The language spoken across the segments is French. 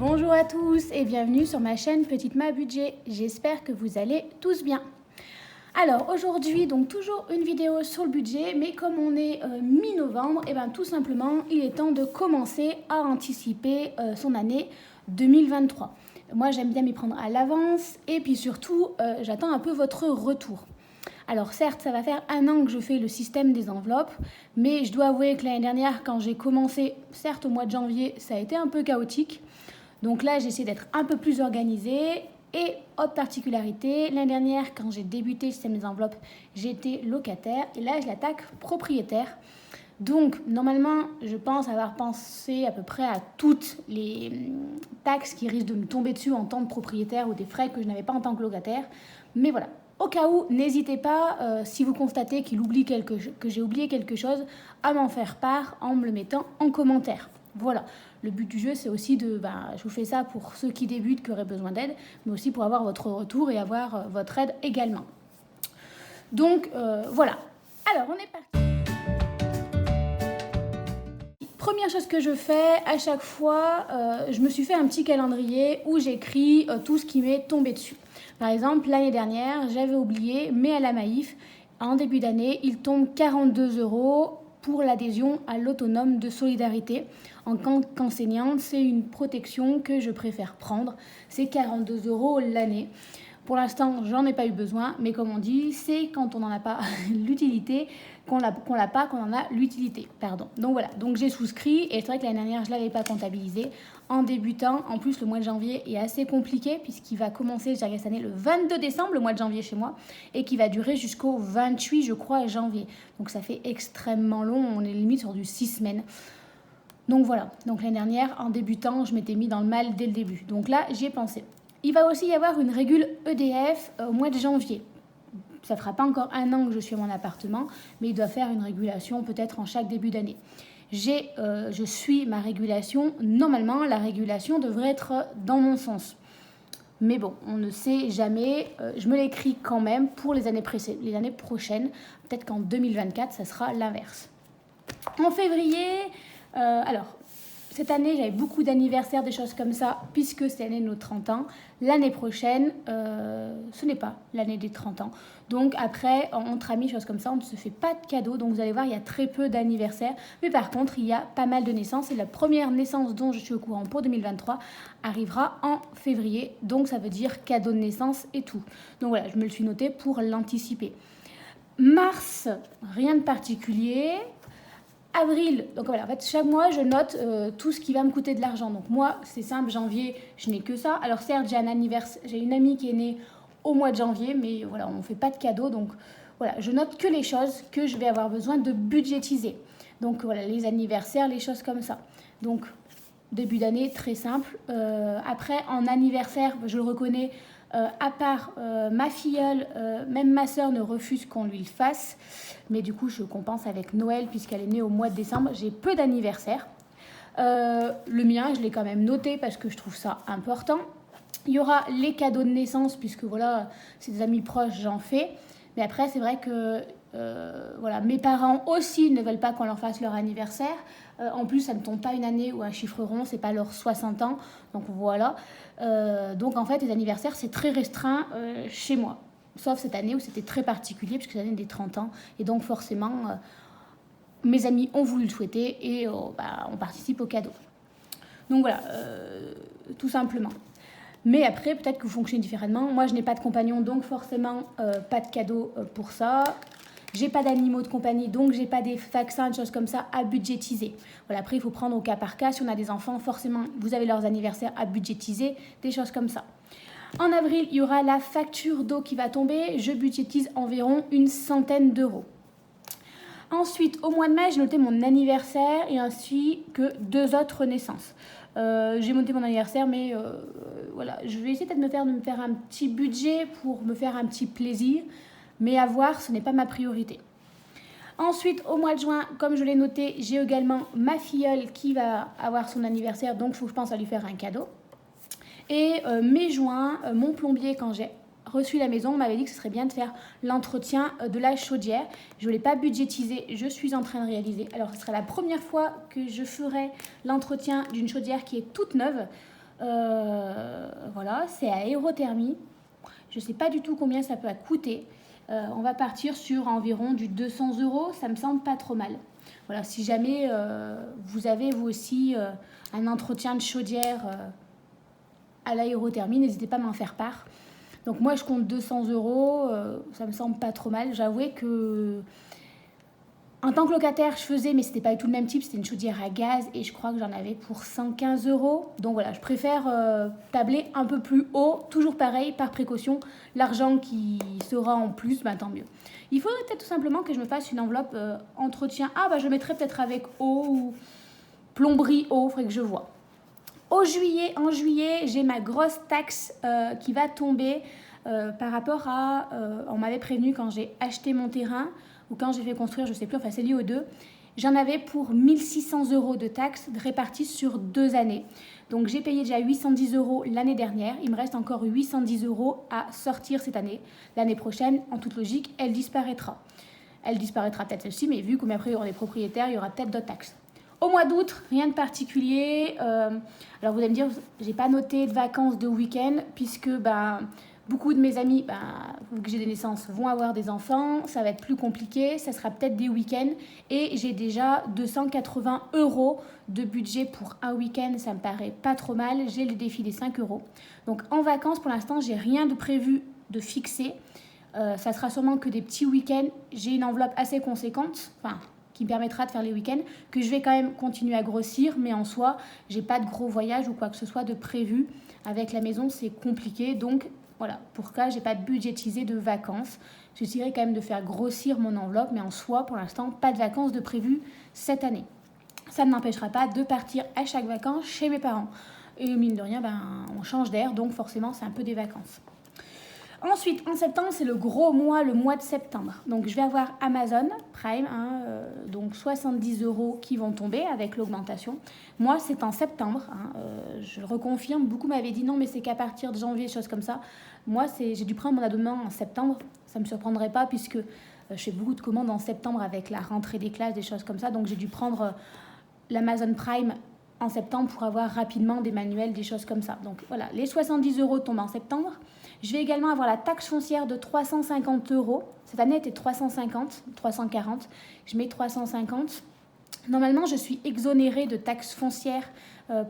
Bonjour à tous et bienvenue sur ma chaîne Petite Ma Budget. J'espère que vous allez tous bien. Alors aujourd'hui, donc toujours une vidéo sur le budget, mais comme on est mi-novembre, et bien tout simplement, il est temps de commencer à anticiper son année 2023. Moi, j'aime bien m'y prendre à l'avance et puis surtout, j'attends un peu votre retour. Alors certes, ça va faire 1 an que je fais le système des enveloppes, mais je dois avouer que l'année dernière, quand j'ai commencé, certes au mois de janvier, ça a été un peu chaotique. Donc là, j'essaie d'être un peu plus organisée. Et autre particularité, l'année dernière, quand j'ai débuté le système des enveloppes, j'étais locataire et là, je l'attaque propriétaire. Donc, normalement, je pense avoir pensé à peu près à toutes les taxes qui risquent de me tomber dessus en tant que propriétaire ou des frais que je n'avais pas en tant que locataire. Mais voilà, au cas où, n'hésitez pas, si vous constatez que j'ai oublié quelque chose, à m'en faire part en me le mettant en commentaire. Voilà, le but du jeu, c'est aussi je vous fais ça pour ceux qui débutent, qui auraient besoin d'aide, mais aussi pour avoir votre retour et avoir votre aide également. Donc, voilà. Alors, on est parti. Première chose que je fais, à chaque fois, je me suis fait un petit calendrier où j'écris tout ce qui m'est tombé dessus. Par exemple, l'année dernière, j'avais oublié, mais à la Maïf, en début d'année, il tombe 42 € pour l'adhésion à l'autonome de solidarité. En tant qu'enseignante, c'est une protection que je préfère prendre. C'est 42 € l'année. Pour l'instant, j'en ai pas eu besoin, mais comme on dit, c'est quand on n'en a pas l'utilité, qu'on en a l'utilité. Pardon. Donc voilà, donc j'ai souscrit et c'est vrai que l'année dernière, je ne l'avais pas comptabilisé. En débutant, en plus, le mois de janvier est assez compliqué puisqu'il va commencer, je dirais cette année, le 22 décembre, le mois de janvier chez moi, et qui va durer jusqu'au 28, je crois, janvier. Donc ça fait extrêmement long, on est limite sur du 6 semaines. Donc voilà, donc l'année dernière, en débutant, je m'étais mis dans le mal dès le début. Donc là, j'y ai pensé. Il va aussi y avoir une régule EDF au mois de janvier. Ça ne fera pas encore 1 an que je suis à mon appartement, mais il doit faire une régulation peut-être en chaque début d'année. Je suis ma régulation. Normalement, la régulation devrait être dans mon sens. Mais bon, on ne sait jamais. Je me l'écris quand même pour les années prochaines. Peut-être qu'en 2024, ça sera l'inverse. En février, cette année, j'avais beaucoup d'anniversaires, des choses comme ça, puisque c'est l'année de nos 30 ans. L'année prochaine, ce n'est pas l'année des 30 ans. Donc après, entre amis, choses comme ça, on ne se fait pas de cadeaux. Donc vous allez voir, il y a très peu d'anniversaires. Mais par contre, il y a pas mal de naissances. Et la première naissance dont je suis au courant pour 2023 arrivera en février. Donc ça veut dire cadeau de naissance et tout. Donc voilà, je me le suis noté pour l'anticiper. Mars, rien de particulier. Avril, donc voilà, en fait, chaque mois, je note tout ce qui va me coûter de l'argent. Donc moi, c'est simple, janvier, je n'ai que ça. Alors certes, j'ai une amie qui est née au mois de janvier, mais voilà, on ne fait pas de cadeaux. Donc voilà, je note que les choses que je vais avoir besoin de budgétiser. Donc voilà, les anniversaires, les choses comme ça. Donc début d'année, très simple. Après, en anniversaire, je le reconnais, à part ma filleule, même ma sœur ne refuse qu'on lui le fasse. Mais du coup, je compense avec Noël puisqu'elle est née au mois de décembre. J'ai peu d'anniversaires. Le mien, je l'ai quand même noté parce que je trouve ça important. Il y aura les cadeaux de naissance puisque voilà, c'est des amis proches, j'en fais. Mais après, c'est vrai que voilà, mes parents aussi ne veulent pas qu'on leur fasse leur anniversaire. En plus, ça ne tombe pas une année ou un chiffre rond, c'est pas leurs 60 ans. Donc voilà. Donc en fait, les anniversaires, c'est très restreint chez moi. Sauf cette année où c'était très particulier, puisque c'est l'année des 30 ans. Et donc forcément, mes amis ont voulu le souhaiter et on participe au cadeau. Donc voilà, tout simplement. Mais après, peut-être que vous fonctionnez différemment. Moi, je n'ai pas de compagnon, donc forcément, pas de cadeau pour ça. J'ai pas d'animaux de compagnie, donc j'ai pas des vaccins, des choses comme ça à budgétiser. Voilà, après, il faut prendre au cas par cas. Si on a des enfants, forcément, vous avez leurs anniversaires à budgétiser, des choses comme ça. En avril, il y aura la facture d'eau qui va tomber. Je budgétise environ 100 € Ensuite, au mois de mai, j'ai noté mon anniversaire et ainsi que 2 autres naissances. J'ai monté mon anniversaire, mais voilà, je vais essayer peut-être de me faire un petit budget pour me faire un petit plaisir. Mais à voir, ce n'est pas ma priorité. Ensuite, au mois de juin, comme je l'ai noté, j'ai également ma filleule qui va avoir son anniversaire, donc il faut que je pense à lui faire un cadeau. Et mai-juin, mon plombier, quand j'ai reçu la maison, m'avait dit que ce serait bien de faire l'entretien de la chaudière. Je ne l'ai pas budgétisé, je suis en train de réaliser. Alors, ce sera la première fois que je ferai l'entretien d'une chaudière qui est toute neuve. Voilà, c'est à Aérothermie. Je ne sais pas du tout combien ça peut coûter. On va partir sur environ du 200 euros. Ça me semble pas trop mal. Voilà, si jamais vous avez vous aussi un entretien de chaudière à l'aérothermie, n'hésitez pas à m'en faire part. Donc moi je compte 200 euros, ça me semble pas trop mal. J'avoue que en tant que locataire je faisais, mais c'était pas du tout le même type, c'était une chaudière à gaz et je crois que j'en avais pour 115 euros. Donc voilà, je préfère tabler un peu plus haut, toujours pareil, par précaution. L'argent qui sera en plus, tant mieux. Il faudrait peut-être tout simplement que je me fasse une enveloppe entretien. Je mettrai peut-être avec eau ou plomberie eau, il faudrait que je vois. En juillet, j'ai ma grosse taxe qui va tomber par rapport à... on m'avait prévenu quand j'ai acheté mon terrain ou quand j'ai fait construire, je ne sais plus, enfin c'est lié aux deux. J'en avais pour 1600 euros de taxes réparties sur 2 années. Donc j'ai payé déjà 810 euros l'année dernière. Il me reste encore 810 euros à sortir cette année. L'année prochaine, en toute logique, elle disparaîtra. Elle disparaîtra peut-être celle-ci, mais vu qu'après il y aura des propriétaires, il y aura peut-être d'autres taxes. Au mois d'août, rien de particulier. Alors vous allez me dire, j'ai pas noté de vacances de week-end puisque beaucoup de mes amis, vu que j'ai des naissances, vont avoir des enfants. Ça va être plus compliqué. Ça sera peut-être des week-ends. Et j'ai déjà 280 euros de budget pour un week-end. Ça me paraît pas trop mal. J'ai le défi des 5 euros. Donc en vacances, pour l'instant, j'ai rien de prévu de fixer. Ça sera sûrement que des petits week-ends. J'ai une enveloppe assez conséquente. Qui me permettra de faire les week-ends, que je vais quand même continuer à grossir, mais en soi, j'ai pas de gros voyage ou quoi que ce soit de prévu. Avec la maison, c'est compliqué, donc voilà, pour ça, j'ai pas budgétisé de vacances. J'essaierai quand même de faire grossir mon enveloppe, mais en soi, pour l'instant, pas de vacances de prévues cette année. Ça ne m'empêchera pas de partir à chaque vacances chez mes parents. Et mine de rien, on change d'air, donc forcément, c'est un peu des vacances. Ensuite, en septembre, c'est le gros mois, le mois de septembre. Donc, je vais avoir Amazon Prime, donc 70 euros qui vont tomber avec l'augmentation. Moi, c'est en septembre. Je le reconfirme. Beaucoup m'avaient dit non, mais c'est qu'à partir de janvier, choses comme ça. Moi, j'ai dû prendre mon abonnement en septembre. Ça ne me surprendrait pas puisque je fais beaucoup de commandes en septembre avec la rentrée des classes, des choses comme ça. Donc, j'ai dû prendre l'Amazon Prime en septembre pour avoir rapidement des manuels, des choses comme ça. Donc, voilà, les 70 euros tombent en septembre. Je vais également avoir la taxe foncière de 350 euros. Cette année, elle était 340. Je mets 350. Normalement, je suis exonérée de taxe foncière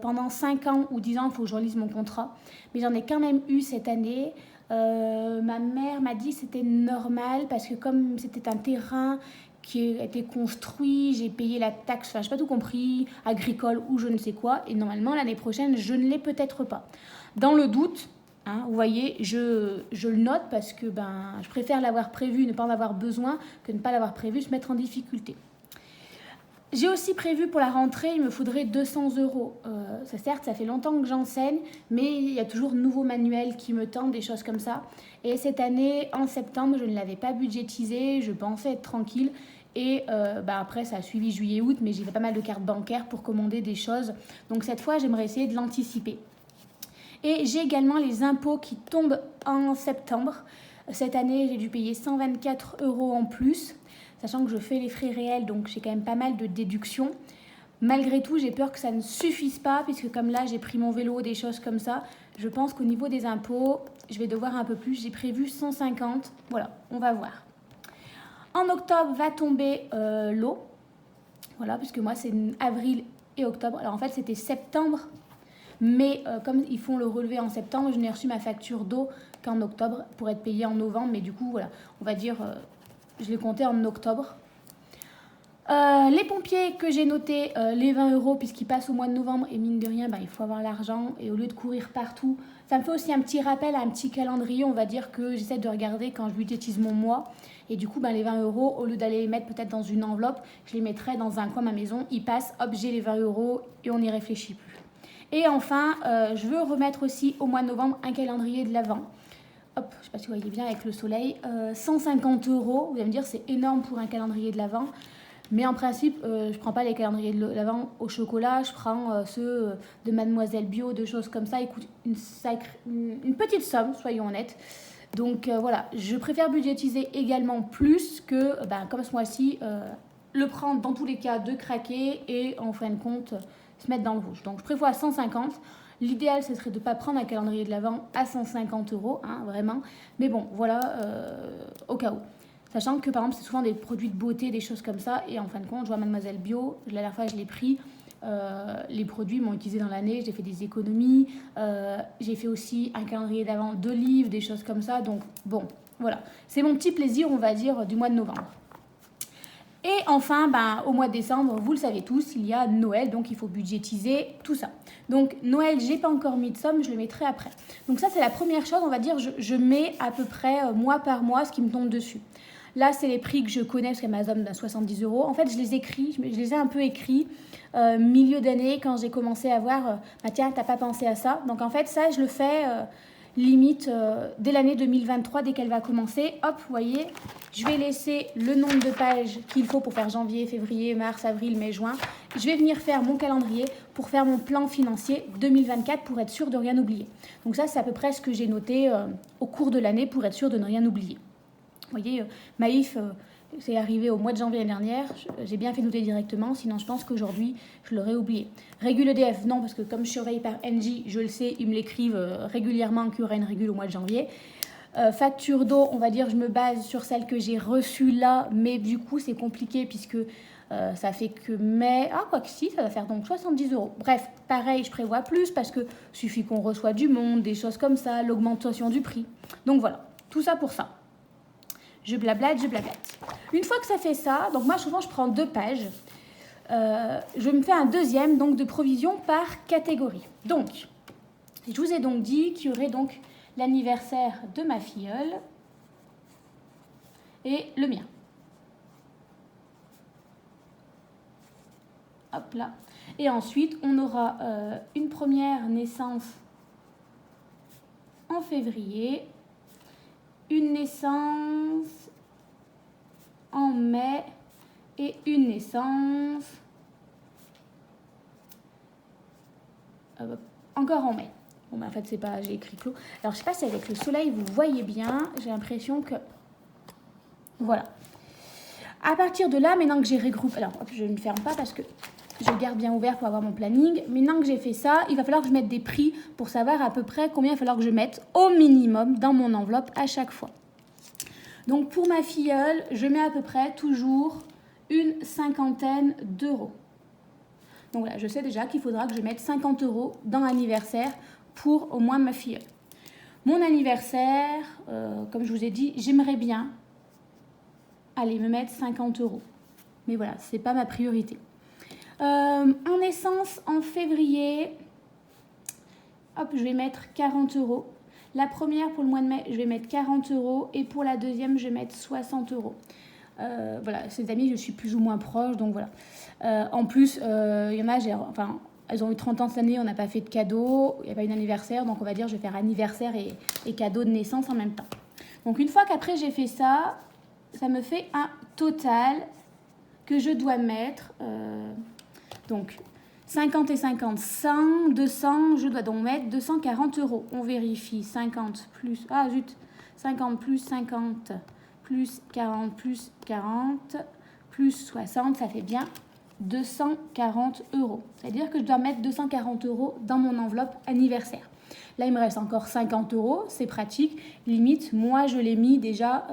pendant 5 ans ou 10 ans. Il faut que je relise mon contrat. Mais j'en ai quand même eu cette année. Ma mère m'a dit que c'était normal parce que comme c'était un terrain qui a été construit, j'ai payé la taxe, je n'ai pas tout compris, agricole ou je ne sais quoi. Et normalement, l'année prochaine, je ne l'ai peut-être pas. Dans le doute... vous voyez, je le note parce que je préfère l'avoir prévu, ne pas en avoir besoin, que ne pas l'avoir prévu, se mettre en difficulté. J'ai aussi prévu pour la rentrée, il me faudrait 200 euros. Certes, ça fait longtemps que j'enseigne, mais il y a toujours de nouveaux manuels qui me tentent, des choses comme ça. Et cette année, en septembre, je ne l'avais pas budgétisé, je pensais être tranquille. Et après, ça a suivi juillet-août, mais j'ai fait pas mal de cartes bancaires pour commander des choses. Donc cette fois, j'aimerais essayer de l'anticiper. Et j'ai également les impôts qui tombent en septembre. Cette année, j'ai dû payer 124 euros en plus, sachant que je fais les frais réels, donc j'ai quand même pas mal de déductions. Malgré tout, j'ai peur que ça ne suffise pas, puisque comme là, j'ai pris mon vélo, des choses comme ça. Je pense qu'au niveau des impôts, je vais devoir un peu plus. J'ai prévu 150. Voilà, on va voir. En octobre va tomber l'eau. Voilà, puisque moi, c'est avril et octobre. Alors en fait, c'était septembre. Mais comme ils font le relevé en septembre, je n'ai reçu ma facture d'eau qu'en octobre pour être payée en novembre. Mais du coup, voilà, on va dire, je l'ai compté en octobre. Les pompiers que j'ai notés, les 20 euros, puisqu'ils passent au mois de novembre. Et mine de rien, il faut avoir l'argent. Et au lieu de courir partout, ça me fait aussi un petit rappel, un petit calendrier. On va dire que j'essaie de regarder quand je budgétise mon mois. Et du coup, les 20 euros, au lieu d'aller les mettre peut-être dans une enveloppe, je les mettrai dans un coin de ma maison. Ils passent, hop, j'ai les 20 euros et on n'y réfléchit plus. Et enfin, je veux remettre aussi au mois de novembre un calendrier de l'Avent. Hop, je ne sais pas si vous voyez bien avec le soleil. 150 euros, vous allez me dire c'est énorme pour un calendrier de l'Avent. Mais en principe, je ne prends pas les calendriers de l'Avent au chocolat. Je prends ceux de Mademoiselle Bio, de choses comme ça. Ils coûtent une petite somme, soyons honnêtes. Donc voilà, je préfère budgétiser également plus que, comme ce mois-ci, le prendre dans tous les cas de craquer et en fin de compte... se mettre dans le rouge. Donc je prévois 150. L'idéal, ce serait de ne pas prendre un calendrier de l'Avent à 150 €, hein, vraiment. Mais bon, voilà, au cas où. Sachant que, par exemple, c'est souvent des produits de beauté, des choses comme ça. Et en fin de compte, je vois Mademoiselle Bio, la dernière fois, je l'ai pris. Les produits m'ont utilisé dans l'année, j'ai fait des économies. J'ai fait aussi un calendrier d'Avent de livres, des choses comme ça. Donc, bon, voilà. C'est mon petit plaisir, on va dire, du mois de novembre. Et enfin, au mois de décembre, vous le savez tous, il y a Noël, donc il faut budgétiser tout ça. Donc Noël, j'ai pas encore mis de somme, je le mettrai après. Donc ça, c'est la première chose, on va dire, je mets à peu près mois par mois ce qui me tombe dessus. Là, c'est les prix que je connais, parce qu'Amazon donne 70 €. En fait, je les ai un peu écrits milieu d'année, quand j'ai commencé à voir, tiens, t'as pas pensé à ça. Donc en fait, ça, je le fais limite dès l'année 2023, dès qu'elle va commencer. Hop, vous voyez, je vais laisser le nombre de pages qu'il faut pour faire janvier, février, mars, avril, mai, juin. Je vais venir faire mon calendrier pour faire mon plan financier 2024 pour être sûr de rien oublier. Donc ça, c'est à peu près ce que j'ai noté au cours de l'année pour être sûr de ne rien oublier. Vous voyez, Maïf, c'est arrivé au mois de janvier l'année dernière. J'ai bien fait noter directement, sinon je pense qu'aujourd'hui, je l'aurais oublié. Régule EDF, non, parce que comme je surveille par Engie, je le sais, ils me l'écrivent régulièrement qu'il y aura une régule au mois de janvier. Facture d'eau, on va dire, je me base sur celle que j'ai reçue là, mais du coup, c'est compliqué puisque ça fait que mai... Ah, quoi que si, ça va faire donc 70 €. Bref, pareil, je prévois plus parce que suffit qu'on reçoit du monde, des choses comme ça, l'augmentation du prix. Donc voilà, tout ça pour ça. Je blablate. Une fois que ça fait ça, donc moi souvent je prends 2 pages. Je me fais un deuxième donc de provision par catégorie. Donc, je vous ai donc dit qu'il y aurait donc l'anniversaire de ma filleule et le mien. Hop là. Et ensuite, on aura une première naissance en février, une naissance en mai et une naissance encore en mai. Bon, en fait, c'est pas, j'ai écrit clos. Alors, je sais pas si avec le soleil, vous voyez bien. J'ai l'impression que... Voilà. À partir de là, maintenant que j'ai regroupé... Alors, hop, je ne ferme pas parce que je garde bien ouvert pour avoir mon planning. Maintenant que j'ai fait ça, il va falloir que je mette des prix pour savoir à peu près combien il va falloir que je mette au minimum dans mon enveloppe à chaque fois. Donc, pour ma filleule, je mets à peu près toujours une 50aine d'euros. Donc voilà, je sais déjà qu'il faudra que je mette 50 € dans l'anniversaire pour au moins ma filleule. Mon anniversaire, comme je vous ai dit, j'aimerais bien aller me mettre 50 €. Mais voilà, c'est pas ma priorité. En naissance en février, hop, je vais mettre 40 €. La première pour le mois de mai, je vais mettre 40 € et pour la deuxième, je vais mettre 60 €. Voilà, ces amis, je suis plus ou moins proche, donc voilà. En plus, il y en a, elles ont eu 30 ans cette année, on n'a pas fait de cadeau, il n'y a pas eu d'anniversaire, donc on va dire je vais faire anniversaire et cadeau de naissance en même temps. Donc une fois qu'après j'ai fait ça, ça me fait un total que je dois mettre, donc 50 et 50, 100, 200, je dois donc mettre 240 €. On vérifie, 50 plus, 50 plus 50 plus 40 plus 40 plus 60, ça fait bien 240 €. C'est-à-dire que je dois mettre 240 € dans mon enveloppe anniversaire. Là, il me reste encore 50 €, c'est pratique. Limite, moi, je l'ai mis déjà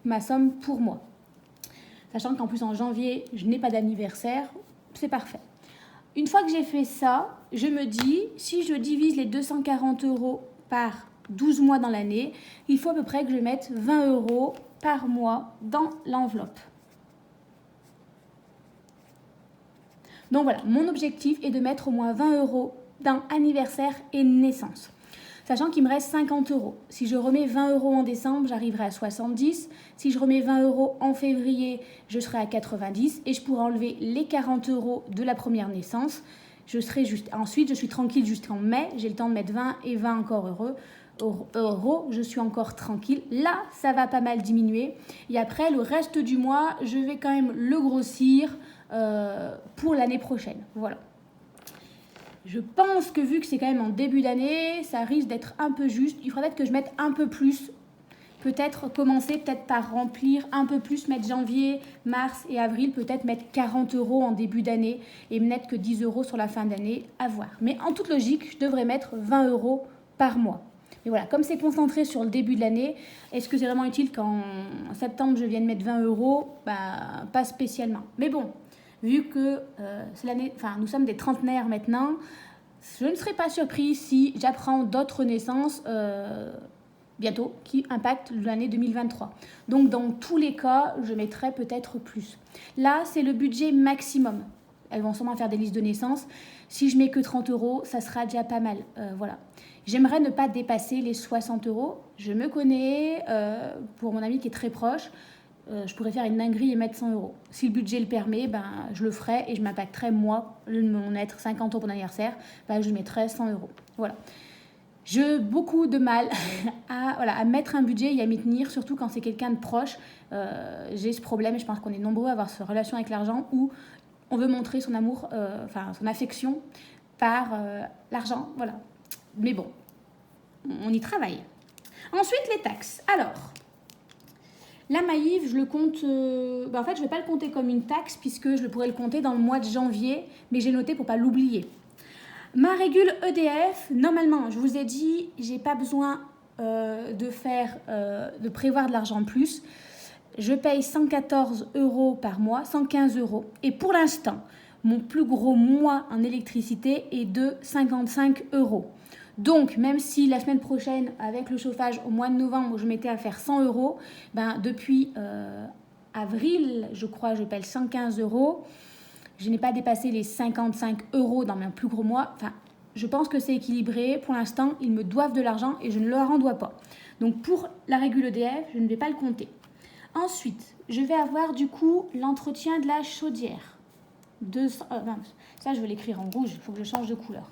ma somme pour moi. Sachant qu'en plus, en janvier, je n'ai pas d'anniversaire, c'est parfait. Une fois que j'ai fait ça, je me dis, si je divise les 240 € par 12 mois dans l'année, il faut à peu près que je mette 20 € par mois dans l'enveloppe. Donc voilà, mon objectif est de mettre au moins 20 € dans anniversaire et naissance. Sachant qu'il me reste 50 €. Si je remets 20 € en décembre, j'arriverai à 70. Si je remets 20 € en février, je serai à 90. Et je pourrai enlever les 40 € de la première naissance. Ensuite, je suis tranquille jusqu'en mai. J'ai le temps de mettre 20 et 20 encore euros. Je suis encore tranquille. Là, ça va pas mal diminuer. Et après, le reste du mois, je vais quand même le grossir pour l'année prochaine. Voilà. Je pense que vu que c'est quand même en début d'année, ça risque d'être un peu juste. Il faudrait peut-être que je mette un peu plus peut-être commencer peut-être par remplir un peu plus, mettre janvier, mars et avril, peut-être mettre 40 € en début d'année et mettre que 10 € sur la fin d'année, à voir. Mais en toute logique, je devrais mettre 20 € par mois. Mais voilà, comme c'est concentré sur le début de l'année, est-ce que c'est vraiment utile qu'en septembre, je vienne mettre 20 €? Bah, pas spécialement. Mais bon, vu que c'est l'année, enfin, nous sommes des trentenaires maintenant, je ne serais pas surprise si j'apprends d'autres naissances bientôt qui impactent l'année 2023. Donc, dans tous les cas, je mettrai peut-être plus. Là, c'est le budget maximum. Elles vont sûrement faire des listes de naissance. Si je mets que 30 €, ça sera déjà pas mal. Voilà. J'aimerais ne pas dépasser les 60 €. Je me connais, pour mon ami qui est très proche, je pourrais faire une dinguerie et mettre 100 €. Si le budget le permet, ben, je le ferai et je m'impacterai, moi, mon être 50 € pour mon anniversaire, ben, je mettrai 100 €. Voilà. J'ai beaucoup de mal à mettre un budget et à m'y tenir, surtout quand c'est quelqu'un de proche. J'ai ce problème et je pense qu'on est nombreux à avoir cette relation avec l'argent où on veut montrer son amour, son affection par l'argent. Voilà. Mais bon, on y travaille. Ensuite, les taxes. Alors, la Maïf, je le compte... en fait, je ne vais pas le compter comme une taxe puisque je pourrais le compter dans le mois de janvier, mais j'ai noté pour ne pas l'oublier. Ma régule EDF, normalement, je vous ai dit, j'ai pas besoin de prévoir de l'argent en plus. Je paye 114 € par mois, 115 €. Et pour l'instant, mon plus gros mois en électricité est de 55 €. Donc, même si la semaine prochaine, avec le chauffage au mois de novembre, je m'étais à faire 100 €, ben, depuis avril, je crois, je paye 115 €. Je n'ai pas dépassé les 55 € dans mon plus gros mois. Enfin, je pense que c'est équilibré. Pour l'instant, ils me doivent de l'argent et je ne leur en dois pas. Donc, pour la régule EDF, je ne vais pas le compter. Ensuite, je vais avoir du coup l'entretien de la chaudière. Ça, je vais l'écrire en rouge. Il faut que je change de couleur.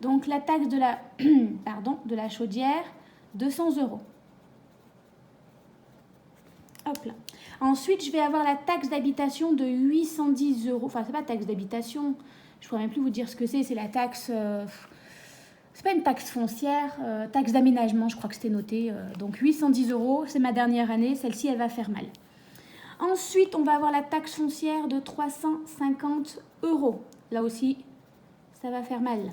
Donc, la taxe de la, de la chaudière, 200 €. Hop là. Ensuite, je vais avoir la taxe d'habitation de 810 €. Enfin, c'est pas taxe d'habitation. Je pourrais même plus vous dire ce que c'est. C'est la taxe... c'est pas une taxe foncière. Taxe d'aménagement, je crois que c'était noté. Donc, 810 €. C'est ma dernière année. Celle-ci, elle va faire mal. Ensuite, on va avoir la taxe foncière de 350 €. Là aussi, ça va faire mal.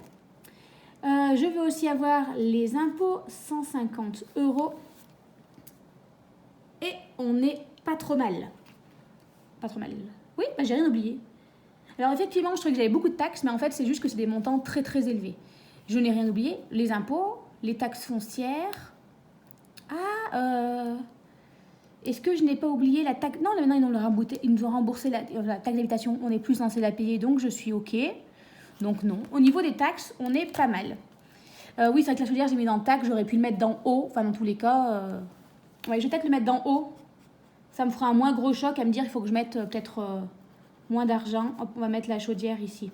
Je vais aussi avoir les impôts, 150 €. Et on n'est pas trop mal. Pas trop mal. Oui, bah, j'ai rien oublié. Alors effectivement, je trouvais que j'avais beaucoup de taxes, mais en fait, c'est juste que c'est des montants très très élevés. Je n'ai rien oublié. Les impôts, les taxes foncières. Est-ce que je n'ai pas oublié la taxe... Non, maintenant, ils nous ont remboursé la taxe d'habitation. On est plus censé la payer, donc je suis OK. Donc non. Au niveau des taxes, on est pas mal. Oui, c'est vrai que la chaudière, j'ai mis dans taxe. J'aurais pu le mettre dans haut. Enfin, dans tous les cas... Ouais, je vais peut-être le mettre dans haut. Ça me fera un moins gros choc à me dire il faut que je mette peut-être moins d'argent. Hop, on va mettre la chaudière ici.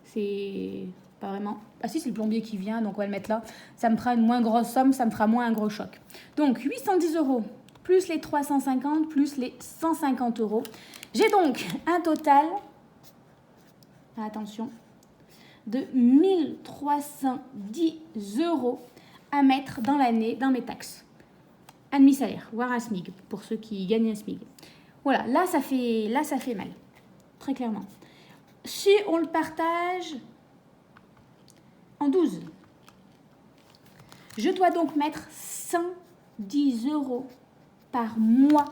C'est pas vraiment... Ah si, c'est le plombier qui vient, donc on va le mettre là. Ça me fera une moins grosse somme, ça me fera moins un gros choc. Donc 810 €, plus les 350, plus les 150 €. J'ai donc un total, attention, de 1310 € à mettre dans l'année dans mes taxes. Un demi-salaire, voire un SMIC, pour ceux qui gagnent un SMIC. Voilà, là, ça fait mal, très clairement. Si on le partage en 12, je dois donc mettre 110 € par mois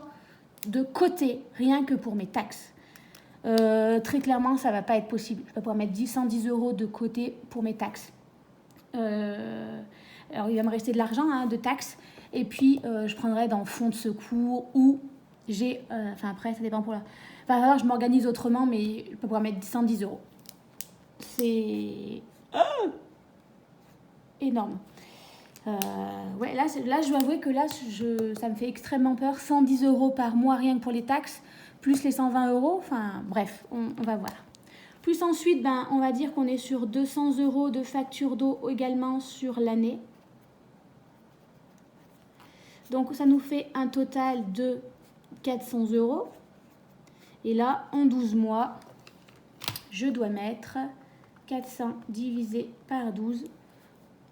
de côté, rien que pour mes taxes. Très clairement, ça ne va pas être possible. Je vais pas pouvoir mettre 110 € de côté pour mes taxes. Alors, il va me rester de l'argent de taxes. Et puis, je prendrai dans fonds de secours ou j'ai... après, ça dépend pour la... alors, je m'organise autrement, mais je peux pouvoir mettre 110 €. C'est... énorme. Ouais, là, je dois avouer que là, ça me fait extrêmement peur. 110 € par mois, rien que pour les taxes, plus les 120 €. Enfin, bref, on va voir. Plus ensuite, on va dire qu'on est sur 200 € de facture d'eau également sur l'année. Donc, ça nous fait un total de 400 €. Et là, en 12 mois, je dois mettre 400 divisé par 12.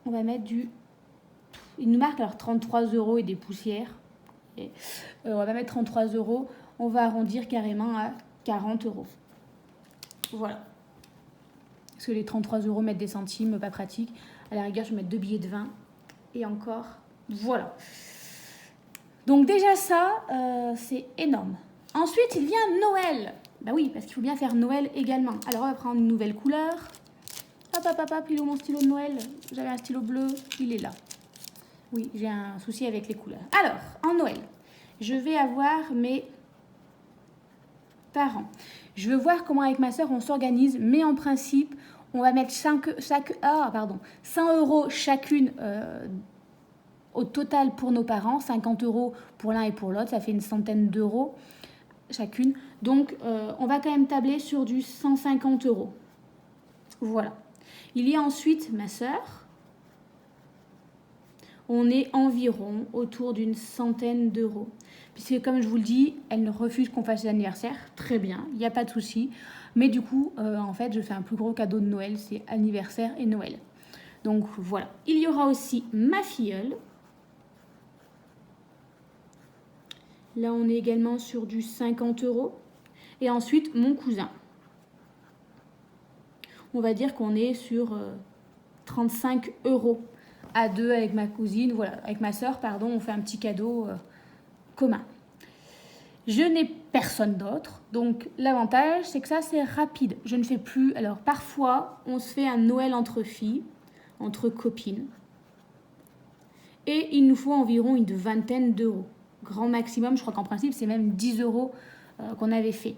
On va mettre du il nous marque alors 33 € et des poussières. Et, on va mettre 33 €. On va arrondir carrément à 40 €. Voilà. Parce que les 33 € mettre des centimes, pas pratique. À la rigueur, je vais mettre 2 billets de 20. Et encore, voilà. Donc déjà ça, c'est énorme. Ensuite, il vient Noël. Bah oui, parce qu'il faut bien faire Noël également. Alors, on va prendre une nouvelle couleur. Hop, hop, hop, hop, il est où mon stylo de Noël? J'avais un stylo bleu, il est là. Oui, j'ai un souci avec les couleurs. Alors, en Noël, je vais avoir mes parents. Je veux voir comment avec ma soeur on s'organise, mais en principe, on va mettre 100 € chacune au total pour nos parents, 50 € pour l'un et pour l'autre, ça fait une centaine d'euros chacune. Donc, on va quand même tabler sur du 150 €. Voilà. Il y a ensuite ma sœur. On est environ autour d'une centaine d'euros. Puisque, comme je vous le dis, elle ne refuse qu'on fasse les anniversaires. Très bien, il n'y a pas de souci. Mais du coup, en fait, je fais un plus gros cadeau de Noël, c'est anniversaire et Noël. Donc, voilà. Il y aura aussi ma filleule. Là, on est également sur du 50 €. Et ensuite, mon cousin. On va dire qu'on est sur 35 € à deux avec ma cousine. Voilà, avec ma soeur, pardon, on fait un petit cadeau commun. Je n'ai personne d'autre. Donc, l'avantage, c'est que ça, c'est rapide. Je ne fais plus... Alors, parfois, on se fait un Noël entre filles, entre copines. Et il nous faut environ une vingtaine d'euros. Grand maximum, je crois qu'en principe, c'est même 10 € qu'on avait fait.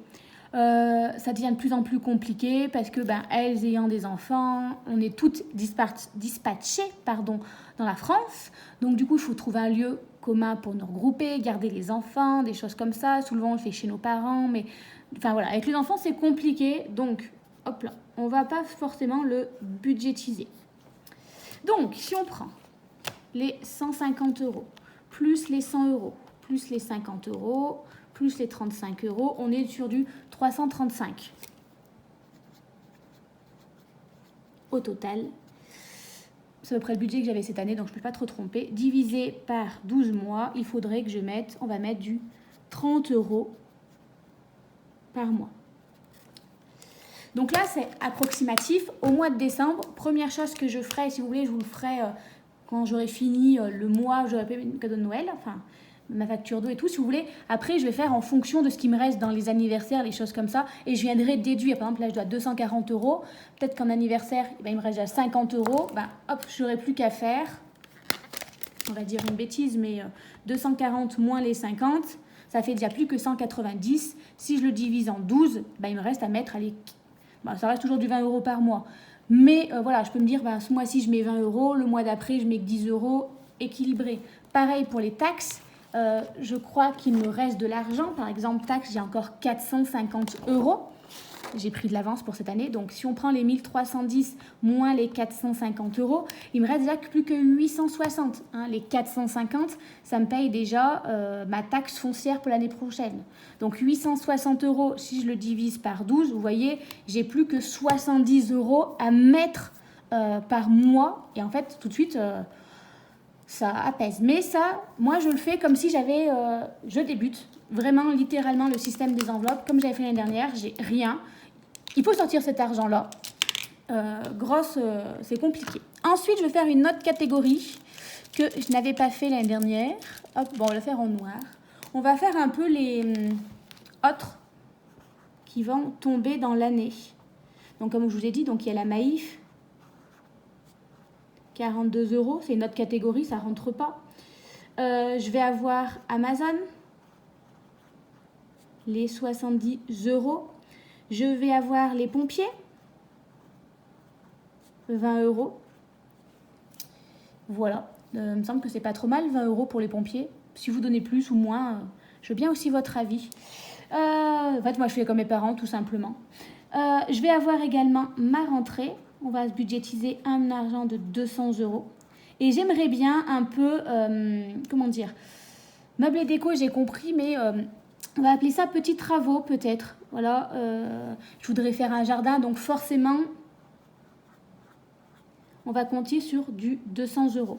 Ça devient de plus en plus compliqué parce que elles ayant des enfants, on est toutes dispatchées dans la France. Donc du coup, il faut trouver un lieu commun pour nous regrouper, garder les enfants, des choses comme ça. Souvent, on le fait chez nos parents, mais enfin voilà, avec les enfants, c'est compliqué. Donc, hop là, on va pas forcément le budgétiser. Donc, si on prend les 150 €, plus les 100 €, plus les 50 €, plus les 35 €, on est sur du 335 au total. C'est à peu près le budget que j'avais cette année, donc je ne peux pas trop tromper. Divisé par 12 mois, il faudrait que on va mettre du 30 € par mois. Donc là, c'est approximatif. Au mois de décembre, première chose que je ferai, si vous voulez, je vous le ferai quand j'aurai fini le mois où j'aurai payé mon cadeau de Noël, enfin ma facture d'eau et tout, si vous voulez. Après, je vais faire en fonction de ce qui me reste dans les anniversaires, les choses comme ça, et je viendrai déduire. Par exemple, là, je dois 240 €. Peut-être qu'en anniversaire, il me reste déjà 50 €. Hop, je n'aurai plus qu'à faire, on va dire une bêtise, mais 240 moins les 50, ça fait déjà plus que 190. Si je le divise en 12, il me reste à mettre, ça reste toujours du 20 € par mois. Mais voilà, je peux me dire, ce mois-ci, je mets 20 €, le mois d'après, je mets que 10 € équilibré. Pareil pour les taxes. Je crois qu'il me reste de l'argent. Par exemple, taxes, j'ai encore 450 €. J'ai pris de l'avance pour cette année. Donc, si on prend les 1310 moins les 450 €, il me reste déjà plus que 860. Les 450, ça me paye déjà ma taxe foncière pour l'année prochaine. Donc, 860 €, si je le divise par 12, vous voyez, j'ai plus que 70 € à mettre par mois. Et en fait, tout de suite... ça apaise. Mais ça, moi, je le fais comme si je débute vraiment, littéralement, le système des enveloppes. Comme j'avais fait l'année dernière, j'ai rien. Il faut sortir cet argent-là. C'est compliqué. Ensuite, je vais faire une autre catégorie que je n'avais pas fait l'année dernière. Hop, bon, on va le faire en noir. On va faire un peu les autres qui vont tomber dans l'année. Donc, comme je vous ai dit, donc il y a la Maïf. 42 €, c'est une autre catégorie, ça ne rentre pas. Je vais avoir Amazon, les 70 €. Je vais avoir les pompiers, 20 €. Voilà, il me semble que c'est pas trop mal, 20 € pour les pompiers. Si vous donnez plus ou moins, je veux bien aussi votre avis. En fait, moi, je fais comme mes parents, tout simplement. Je vais avoir également ma rentrée. On va se budgétiser un argent de 200 €. Et j'aimerais bien un peu, meubles et déco, j'ai compris, mais on va appeler ça petits travaux peut-être. Voilà, je voudrais faire un jardin, donc forcément, on va compter sur du 200 €.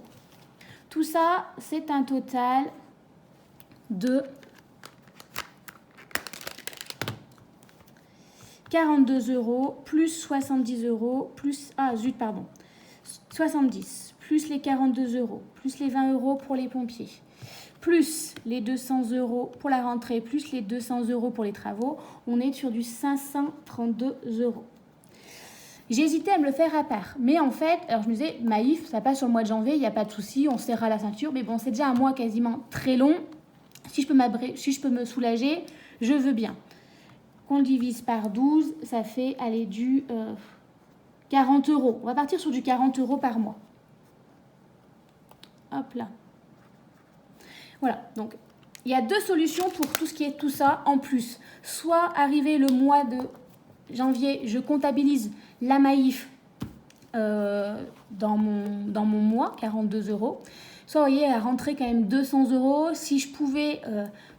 Tout ça, c'est un total de 42 € plus 70 € plus... Ah, zut, pardon. 70 plus les 42 € plus les 20 € pour les pompiers plus les 200 € pour la rentrée plus les 200 € pour les travaux, on est sur du 532 €. J'hésitais à me le faire à part. Mais en fait, alors je me disais, Maïf, ça passe sur le mois de janvier, il n'y a pas de souci, on serrera la ceinture. Mais bon, c'est déjà un mois quasiment très long. Si je peux me soulager, je veux bien. Qu'on le divise par 12, ça fait aller du 40 €. On va partir sur du 40 € par mois. Hop là. Voilà, donc il y a deux solutions pour tout ce qui est tout ça en plus. Soit arriver le mois de janvier, je comptabilise la Maïf dans mon mois, 42 €. Soit, vous voyez, à rentrer quand même 200 €. Si je pouvais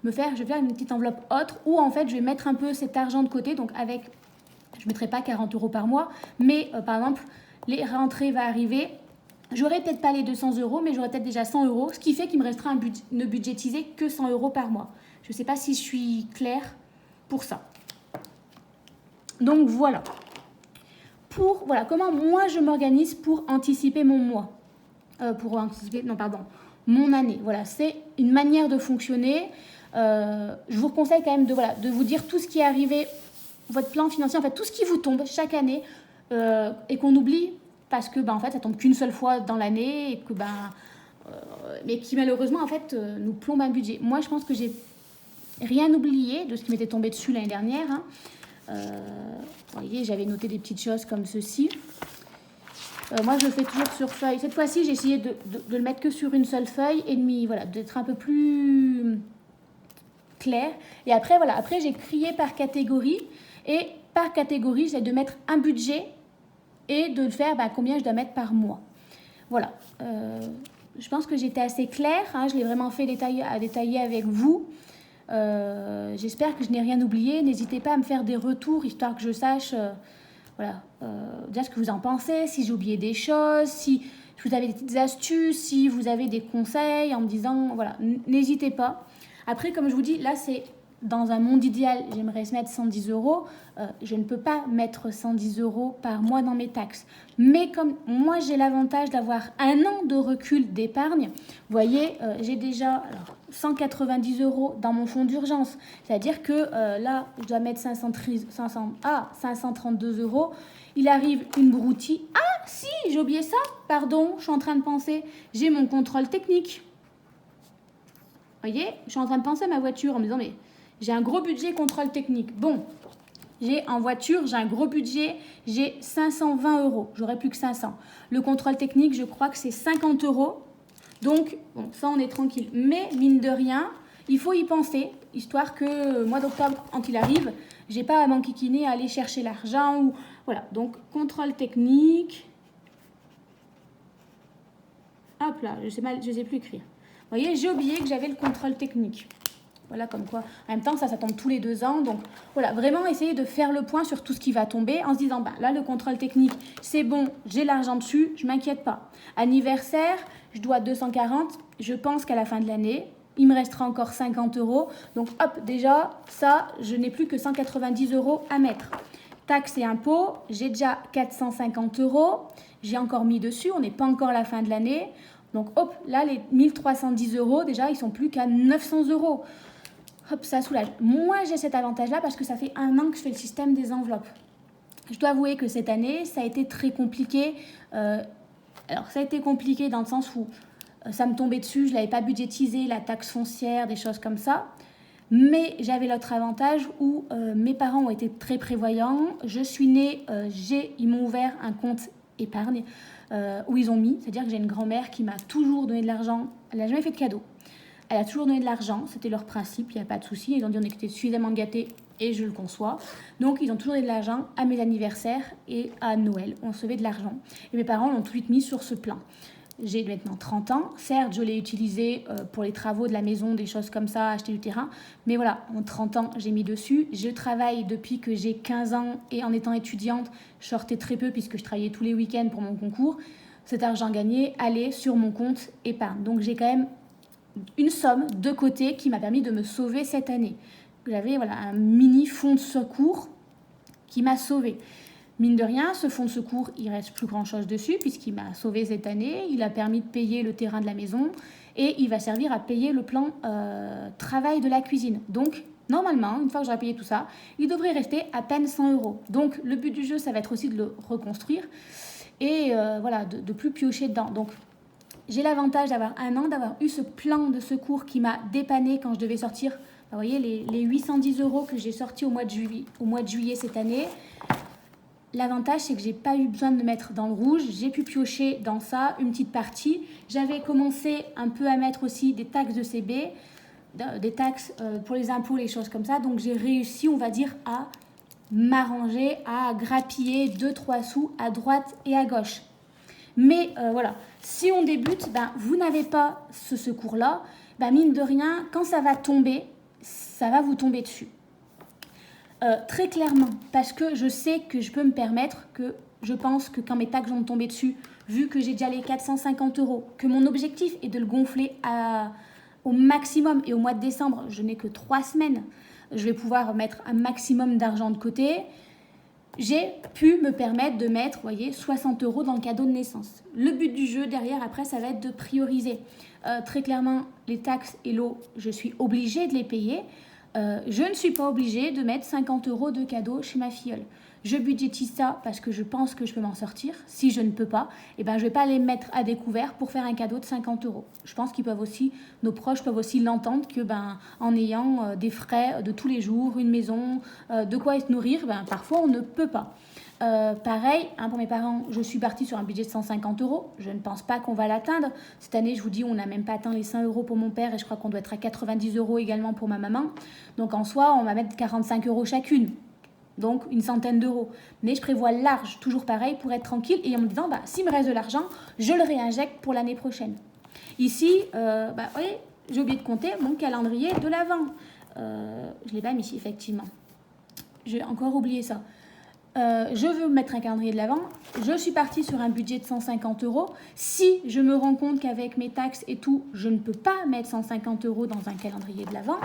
je vais faire une petite enveloppe autre où en fait je vais mettre un peu cet argent de côté. Donc je ne mettrai pas 40 € par mois, mais par exemple, les rentrées vont arriver. J'aurai peut-être pas les 200 €, mais j'aurai peut-être déjà 100 €, ce qui fait qu'il me restera ne budgétiser que 100 € par mois. Je ne sais pas si je suis claire pour ça. Donc voilà. Voilà comment moi je m'organise pour anticiper mon mois. Mon année. Voilà, c'est une manière de fonctionner. Je vous conseille quand même de vous dire tout ce qui est arrivé, votre plan financier, en fait, tout ce qui vous tombe chaque année et qu'on oublie parce que en fait, ça tombe qu'une seule fois dans l'année et que mais qui malheureusement en fait nous plombe un budget. Moi, je pense que j'ai rien oublié de ce qui m'était tombé dessus l'année dernière. Vous voyez, j'avais noté des petites choses comme ceci. Moi, je le fais toujours sur feuille. Cette fois-ci, j'ai essayé de le mettre que sur une seule feuille et d'être un peu plus clair. Et après, j'ai crié par catégorie. Et par catégorie, j'essaie de mettre un budget et de le faire combien je dois mettre par mois. Voilà. Je pense que j'étais assez claire. Je l'ai vraiment fait détailler avec vous. J'espère que je n'ai rien oublié. N'hésitez pas à me faire des retours, histoire que je sache... déjà ce que vous en pensez, si j'ai oublié des choses, si vous avez des petites astuces, si vous avez des conseils en me disant, voilà, n'hésitez pas. Après, comme je vous dis, là, c'est dans un monde idéal, j'aimerais se mettre 110 €. Je ne peux pas mettre 110 € par mois dans mes taxes. Mais comme moi, j'ai l'avantage d'avoir un an de recul d'épargne, vous voyez, j'ai déjà 190 € dans mon fonds d'urgence. C'est-à-dire que là, je dois mettre 532 €. Il arrive une broutille. Ah, si, j'ai oublié ça. Pardon, je suis en train de penser. J'ai mon contrôle technique. Vous voyez, je suis en train de penser à ma voiture en me disant, mais j'ai un gros budget contrôle technique. Bon, en voiture, j'ai un gros budget, j'ai 520 €. J'aurais plus que 500. Le contrôle technique, je crois que c'est 50 €. Donc, bon, ça, on est tranquille. Mais, mine de rien, il faut y penser, histoire que mois d'octobre, quand il arrive, j'ai pas à m'enquiquiner à aller chercher l'argent. Ou voilà, donc, contrôle technique. Hop là, je sais plus écrire. Vous voyez, j'ai oublié que j'avais le contrôle technique. Voilà, comme quoi. En même temps, ça tombe tous les 2 ans. Donc, voilà, vraiment essayer de faire le point sur tout ce qui va tomber en se disant, là, le contrôle technique, c'est bon, j'ai l'argent dessus, je ne m'inquiète pas. Anniversaire, je dois 240. Je pense qu'à la fin de l'année, il me restera encore 50 €. Donc, hop, déjà, ça, je n'ai plus que 190 € à mettre. Taxes et impôts, j'ai déjà 450 €. J'ai encore mis dessus, on n'est pas encore à la fin de l'année. Donc, hop, là, les 1310 €, déjà, ils sont plus qu'à 900 €. Hop, ça soulage. Moi, j'ai cet avantage-là parce que ça fait 1 an que je fais le système des enveloppes. Je dois avouer que cette année, ça a été très compliqué. Alors, ça a été compliqué dans le sens où ça me tombait dessus, je ne l'avais pas budgétisé, la taxe foncière, des choses comme ça. Mais j'avais l'autre avantage où mes parents ont été très prévoyants. Je suis née, ils m'ont ouvert un compte épargne où ils ont mis. C'est-à-dire que j'ai une grand-mère qui m'a toujours donné de l'argent. Elle n'a jamais fait de cadeau. Elle a toujours donné de l'argent, c'était leur principe, il n'y a pas de souci. Ils ont dit on était suffisamment gâtés et je le conçois. Donc ils ont toujours donné de l'argent à mes anniversaires et à Noël. On recevait de l'argent. Et mes parents l'ont tout de suite mis sur ce plan. J'ai maintenant 30 ans. Certes, je l'ai utilisé pour les travaux de la maison, des choses comme ça, acheter du terrain. Mais voilà, en 30 ans, j'ai mis dessus. Je travaille depuis que j'ai 15 ans et en étant étudiante, je sortais très peu puisque je travaillais tous les week-ends pour mon concours. cet argent gagné allait sur mon compte épargne. Donc j'ai quand même une somme de côté qui m'a permis de me sauver cette année. J'avais un mini fonds de secours qui m'a sauvé. Mine de rien, ce fonds de secours, il reste plus grand-chose dessus puisqu'il m'a sauvé cette année. Il a permis de payer le terrain de la maison et il va servir à payer le plan travail de la cuisine. Donc, normalement, une fois que j'aurai payé tout ça, il devrait rester à peine 100 €. Donc, le but du jeu, ça va être aussi de le reconstruire et de plus piocher dedans. Donc, j'ai l'avantage d'avoir un an, d'avoir eu ce plan de secours qui m'a dépanné quand je devais sortir. Vous voyez, les 810 € que j'ai sortis au mois de juillet cette année. L'avantage, c'est que j'ai pas eu besoin de me mettre dans le rouge. J'ai pu piocher dans ça une petite partie. J'avais commencé un peu à mettre aussi des taxes de CB, des taxes pour les impôts, les choses comme ça. Donc, j'ai réussi, on va dire, à m'arranger, à grappiller 2-3 sous à droite et à gauche. Mais si on débute, vous n'avez pas ce secours-là, mine de rien, quand ça va tomber, ça va vous tomber dessus. Très clairement, parce que je sais que je peux me permettre, que je pense que quand mes taxes vont me tomber dessus, vu que j'ai déjà les 450 €, que mon objectif est de le gonfler au maximum, et au mois de décembre, je n'ai que 3 semaines, je vais pouvoir mettre un maximum d'argent de côté, j'ai pu me permettre de mettre, 60 € dans le cadeau de naissance. Le but du jeu derrière, après, ça va être de prioriser. Très clairement, les taxes et l'eau, je suis obligée de les payer. Je ne suis pas obligée de mettre 50 € de cadeau chez ma filleule. Je budgétise ça parce que je pense que je peux m'en sortir. Si je ne peux pas, je ne vais pas les mettre à découvert pour faire un cadeau de 50 €. Je pense qu'ils peuvent aussi, nos proches peuvent aussi l'entendre que en ayant des frais de tous les jours, une maison, de quoi se nourrir, parfois on ne peut pas. Pareil, pour mes parents, je suis partie sur un budget de 150 €. Je ne pense pas qu'on va l'atteindre. Cette année, je vous dis, on n'a même pas atteint les 100 € pour mon père et je crois qu'on doit être à 90 € également pour ma maman. Donc en soi, on va mettre 45 € chacune. Donc une centaine d'euros. Mais je prévois large, toujours pareil, pour être tranquille et en me disant, s'il me reste de l'argent, je le réinjecte pour l'année prochaine. Ici, voyez, j'ai oublié de compter mon calendrier de l'Avent. Je ne l'ai pas mis ici, effectivement. J'ai encore oublié ça. Je veux mettre un calendrier de l'Avent. Je suis partie sur un budget de 150 €. Si je me rends compte qu'avec mes taxes et tout, je ne peux pas mettre 150 € dans un calendrier de l'Avent,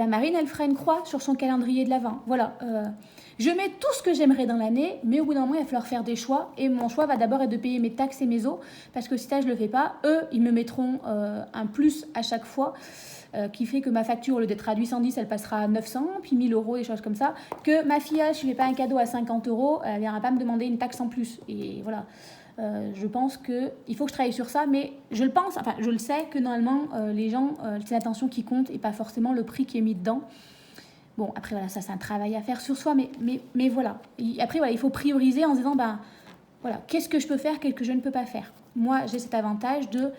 Marine, elle fera une croix sur son calendrier de l'Avent. Voilà. Je mets tout ce que j'aimerais dans l'année, mais au bout d'un moment, il va falloir faire des choix. Et mon choix va d'abord être de payer mes taxes et mes eaux, parce que si ça, je ne le fais pas, eux, ils me mettront un plus à chaque fois, qui fait que ma facture, au lieu d'être à 810, elle passera à 900, puis 1000 €, des choses comme ça. Que ma fille, je ne fais pas un cadeau à 50 €, elle ne viendra pas me demander une taxe en plus. Et voilà. Je pense qu'il faut que je travaille sur ça, mais je le sais que normalement, les gens, c'est l'attention qui compte et pas forcément le prix qui est mis dedans. Bon, après, ça, c'est un travail à faire sur soi, mais voilà. Après, il faut prioriser en se disant, qu'est-ce que je peux faire, qu'est-ce que je ne peux pas faire. Moi, j'ai cet avantage de,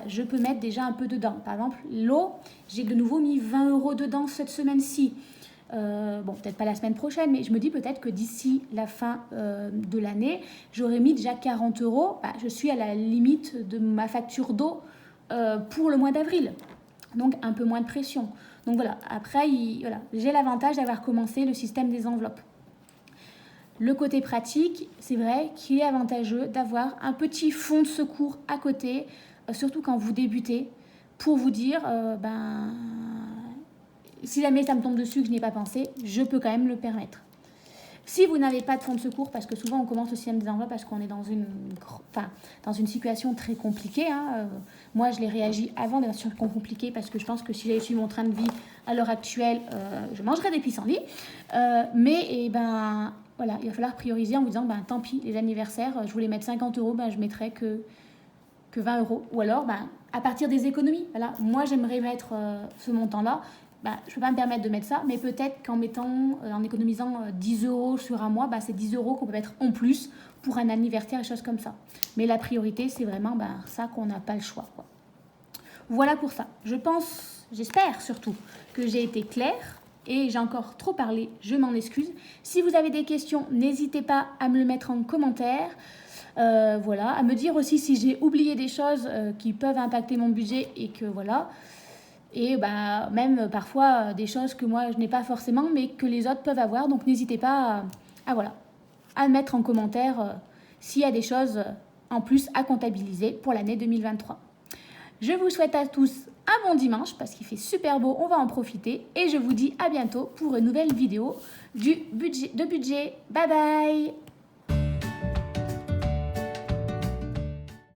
je peux mettre déjà un peu dedans. Par exemple, l'eau, j'ai de nouveau mis 20 € dedans cette semaine-ci. Peut-être pas la semaine prochaine, mais je me dis peut-être que d'ici la fin de l'année, j'aurais mis déjà 40 €. Je suis à la limite de ma facture d'eau pour le mois d'avril. Donc, un peu moins de pression. Donc, voilà. Après, j'ai l'avantage d'avoir commencé le système des enveloppes. Le côté pratique, c'est vrai qu'il est avantageux d'avoir un petit fonds de secours à côté, surtout quand vous débutez, pour vous dire, si jamais ça me tombe dessus que je n'ai pas pensé, je peux quand même le permettre. Si vous n'avez pas de fonds de secours, parce que souvent on commence le système des enveloppes parce qu'on est dans une situation très compliquée. Moi, je l'ai réagi avant d'être sur compliquée parce que je pense que si j'avais suivi mon train de vie à l'heure actuelle, je mangerais des pissenlits. Mais il va falloir prioriser en vous disant, tant pis, les anniversaires, je voulais mettre 50 €, je mettrais que 20 €. Ou alors, à partir des économies. Voilà. Moi, j'aimerais mettre ce montant-là. Je ne peux pas me permettre de mettre ça, mais peut-être en économisant 10 € sur un mois, c'est 10 € qu'on peut mettre en plus pour un anniversaire et choses comme ça. Mais la priorité, c'est vraiment ça qu'on n'a pas le choix, quoi. Voilà pour ça. J'espère surtout que j'ai été claire et j'ai encore trop parlé, je m'en excuse. Si vous avez des questions, n'hésitez pas à me le mettre en commentaire. À me dire aussi si j'ai oublié des choses qui peuvent impacter mon budget et que voilà. Et même parfois des choses que moi je n'ai pas forcément mais que les autres peuvent avoir. Donc n'hésitez pas à me mettre en commentaire s'il y a des choses en plus à comptabiliser pour l'année 2023. Je vous souhaite à tous un bon dimanche parce qu'il fait super beau, on va en profiter et je vous dis à bientôt pour une nouvelle vidéo de budget. Bye bye!